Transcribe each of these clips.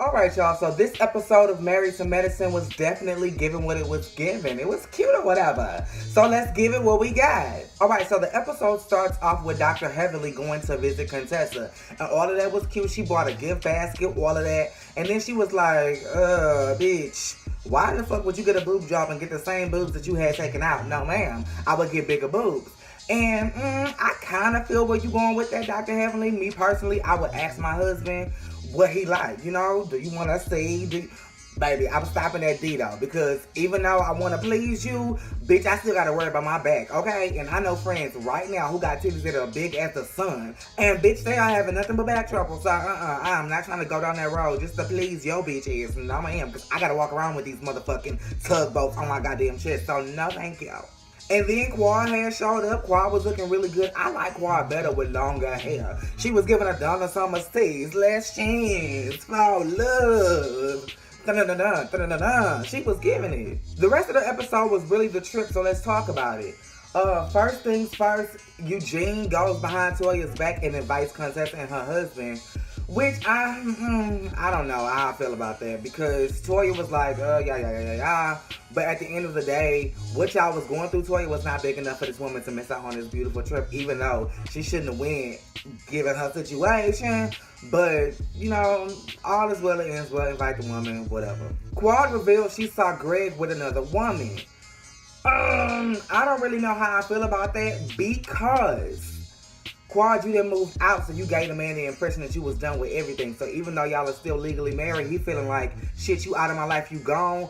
Alright, y'all, so this episode of Married to Medicine was definitely given what it was given. It was cute or whatever. So let's give it what we got. Alright, so the episode starts off with Dr. Heavenly going to visit Contessa. And all of that was cute. She bought a gift basket, all of that. And then she was like, bitch, why the fuck would you get a boob job and get the same boobs that you had taken out? No, ma'am. I would get bigger boobs. And I kind of feel where you going with that, Dr. Heavenly. Me personally, I would ask my husband what he like. You know, do you want to see? Baby, I'm stopping at D though, because even though I want to please you, bitch, I still got to worry about my back, okay? And I know friends right now who got titties that are big as the sun, and bitch, they are having nothing but back trouble. So I'm not trying to go down that road just to please your bitch ass. No, I am, because I got to walk around with these motherfucking tugboats on my goddamn chest. So no, thank you. And then Quad had showed up. Quad was looking really good. I like Quad better with longer hair. She was giving a Donna Summers tease. Last chance for love. Da-da-da-da, da-da-da-da. She was giving it. The rest of the episode was really the trip, so let's talk about it. First things first, Eugene goes behind Toya's back and invites Contessa and her husband. Which I don't know how I feel about that, because Toya was like, yeah. But at the end of the day, what y'all was going through, Toya, was not big enough for this woman to miss out on this beautiful trip, even though she shouldn't have went given her situation. But, you know, all is well that ends well. Invite the woman, whatever. Quad revealed she saw Greg with another woman. I don't really know how I feel about that, because Quad, you done moved out, so you gave the man the impression that you was done with everything. So even though y'all are still legally married, he feeling like, shit, you out of my life, you gone.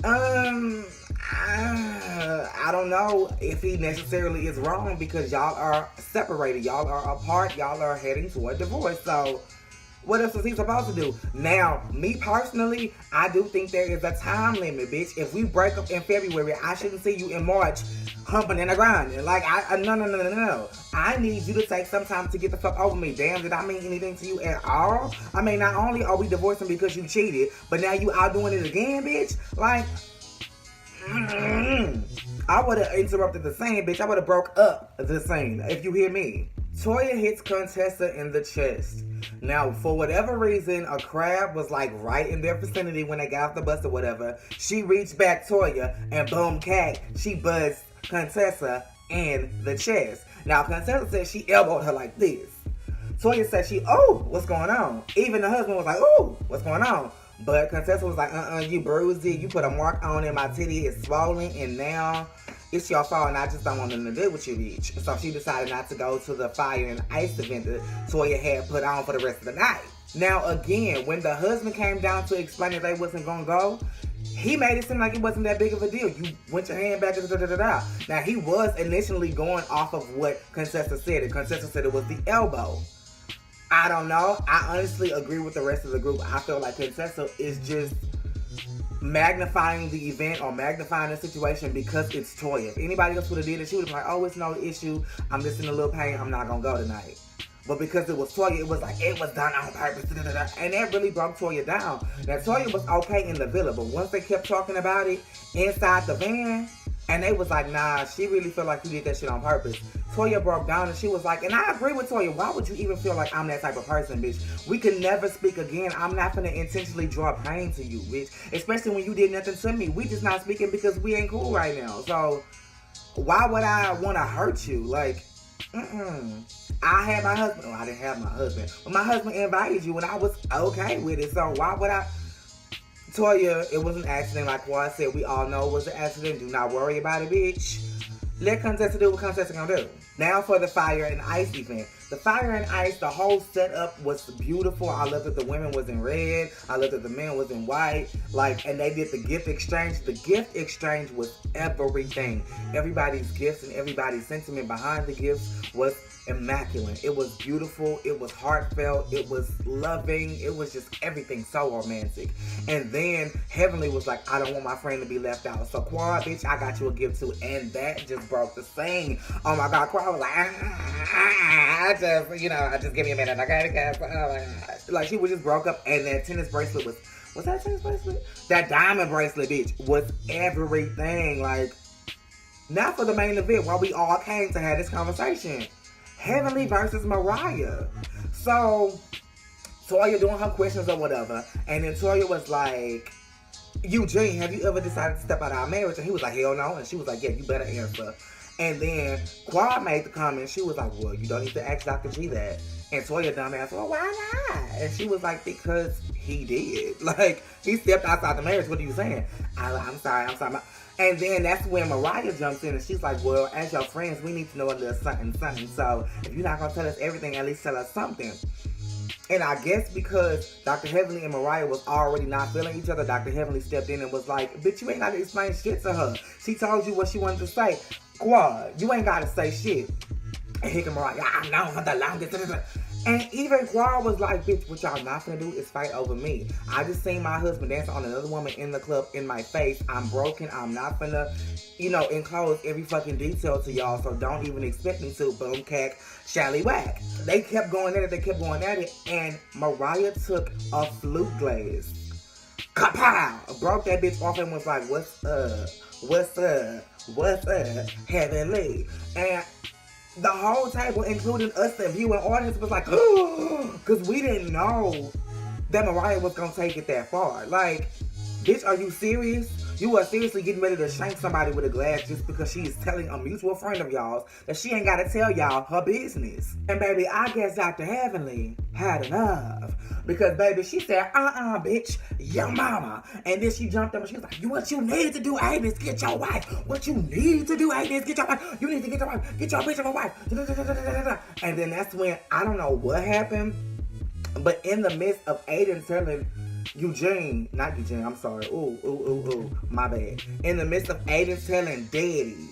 I don't know if he necessarily is wrong, because y'all are separated. Y'all are apart. Y'all are heading toward divorce. So what else was he supposed to do? Now, me personally, I do think there is a time limit, bitch. If we break up in February, I shouldn't see you in March humping and grinding. Like, no. I need you to take some time to get the fuck over me. Damn, did I mean anything to you at all? I mean, not only are we divorcing because you cheated, but now you out doing it again, bitch. Like, I would have interrupted the scene, bitch. I would have broke up the scene, if you hear me. Toya hits Contessa in the chest. Now, for whatever reason, a crab was like right in their vicinity when they got off the bus or whatever. She reached back Toya, and boom, cat, she buzzed Contessa in the chest. Now, Contessa said she elbowed her like this. Toya said what's going on? Even the husband was like, what's going on? But Contessa was like, you bruised it. You put a mark on it. My titty is swollen, and now it's your fault, and I just don't want nothing to do with you, bitch. So she decided not to go to the fire and ice event that Toya had put on for the rest of the night. Now, again, when the husband came down to explain that they wasn't going to go, he made it seem like it wasn't that big of a deal. You went your hand back, da-da-da-da-da. Now, he was initially going off of what Contessa said, and Contessa said it was the elbow. I don't know. I honestly agree with the rest of the group. I feel like Contessa is just magnifying the event or magnifying the situation because it's Toya. If anybody else would have did it, she would have been like, it's no issue. I'm just in a little pain. I'm not going to go tonight. But because it was Toya, it was like, it was done on purpose. Da-da-da-da. And that really broke Toya down. Now, Toya was okay in the villa, but once they kept talking about it inside the van, and they was like, nah, she really feel like you did that shit on purpose. Toya broke down and she was like, and I agree with Toya, why would you even feel like I'm that type of person, bitch? We can never speak again. I'm not gonna intentionally draw pain to you, bitch. Especially when you did nothing to me. We just not speaking because we ain't cool right now. So, why would I want to hurt you? Like, I had my husband. I didn't have my husband. But my husband invited you and I was okay with it. So, why would I? Toya, it was an accident. Like what I said, we all know it was an accident. Do not worry about it, bitch. Let Contessa do what Contessa gonna do. Now for the fire and ice event. The fire and ice, the whole setup was beautiful. I loved that the women was in red. I loved that the men was in white. And they did the gift exchange. The gift exchange was everything. Everybody's gifts and everybody's sentiment behind the gifts was immaculate. It was beautiful. It was heartfelt. It was loving. It was just everything so romantic. And then Heavenly was like, I don't want my friend to be left out. So Quad, bitch, I got you a gift too. And that just broke the scene. Oh my God, Quad was like, I just give me a minute. I gotta get, oh my gosh. Like, she was just broke up, and that tennis bracelet was that a tennis bracelet? That diamond bracelet, bitch, was everything. Like, now for the main event, why we all came to have this conversation. Heavenly versus Mariah. So, Toya doing her questions or whatever. And then Toya was like, Eugene, have you ever decided to step out of our marriage? And he was like, hell no. And she was like, yeah, you better answer. And then Quad made the comment. She was like, well, you don't need to ask Dr. G that. And Toya dumbass, well, why not? And she was like, because he did. Like, he stepped outside the marriage. What are you saying? I'm sorry. And then that's when Mariah jumps in and she's like, well, as your friends, we need to know a little something. So if you're not going to tell us everything, at least tell us something. And I guess because Dr. Heavenly and Mariah was already not feeling each other, Dr. Heavenly stepped in and was like, bitch, you ain't got to explain shit to her. She told you what she wanted to say. Quad, you ain't got to say shit. And here come Mariah, I know for the longest. And even Quad was like, bitch, what y'all not finna do is fight over me. I just seen my husband dancing on another woman in the club in my face. I'm broken. I'm not finna, enclose every fucking detail to y'all. So don't even expect me to. Boom, cack, shally whack. They kept going at it. And Mariah took a flute glass. Kapow! Broke that bitch off and was like, what's up, Heavenly? And the whole table, including us, the viewing audience, was like, because we didn't know that Mariah was going to take it that far. Like, bitch, are you serious? You are seriously getting ready to shank somebody with a glass just because she is telling a mutual friend of y'all's that she ain't got to tell y'all her business. And baby, I guess Dr. Heavenly had enough. Because baby, she said, bitch, your mama. And then she jumped up and she was like, what you need to do, Agnes, get your wife. What you need to do, Agnes, get your wife. You need to get your wife. Get your bitch of a wife. And then that's when, I don't know what happened, but in the midst of Aiden telling my bad. In the midst of Aiden telling Daddy,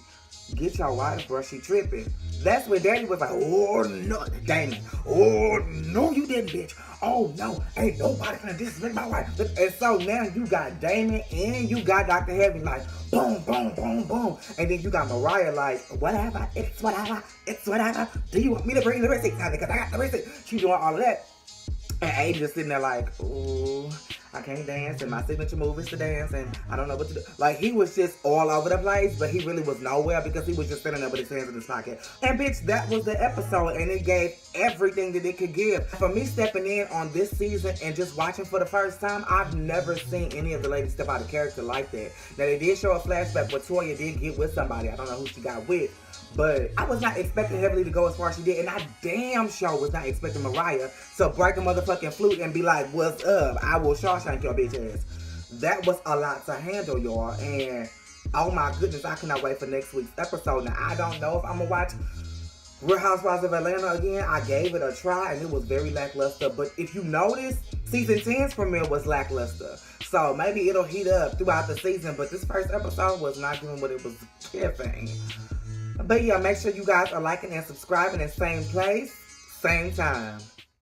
get your wife, bro, she tripping. That's when Daddy was like, oh no, Damon. Oh no, you didn't, bitch. Oh no, ain't nobody gonna disrespect my wife. And so now you got Damon and you got Dr. Heavy like, boom, boom, boom, boom. And then you got Mariah like, whatever, it's whatever. Do you want me to bring the receipt? Because I got the receipt. She doing all of that. And Aiden just sitting there like, ooh, I can't dance, and my signature move is to dance, and I don't know what to do. Like, he was just all over the place, but he really was nowhere because he was just sitting there with his hands in his pocket. And bitch, that was the episode, and it gave everything that it could give. For me stepping in on this season and just watching for the first time, I've never seen any of the ladies step out of character like that. Now, they did show a flashback where Toya did get with somebody. I don't know who she got with. But I was not expecting Heavenly to go as far as she did. And I damn sure was not expecting Mariah to break a motherfucking flute and be like, what's up? I will Shawshank your bitch ass. That was a lot to handle, y'all. And oh my goodness, I cannot wait for next week's episode. Now, I don't know if I'm going to watch Real Housewives of Atlanta again. I gave it a try and it was very lackluster. But if you notice, season 10's premiere was lackluster. So maybe it'll heat up throughout the season. But this first episode was not doing what it was giving. But yeah, make sure you guys are liking and subscribing in same place, same time.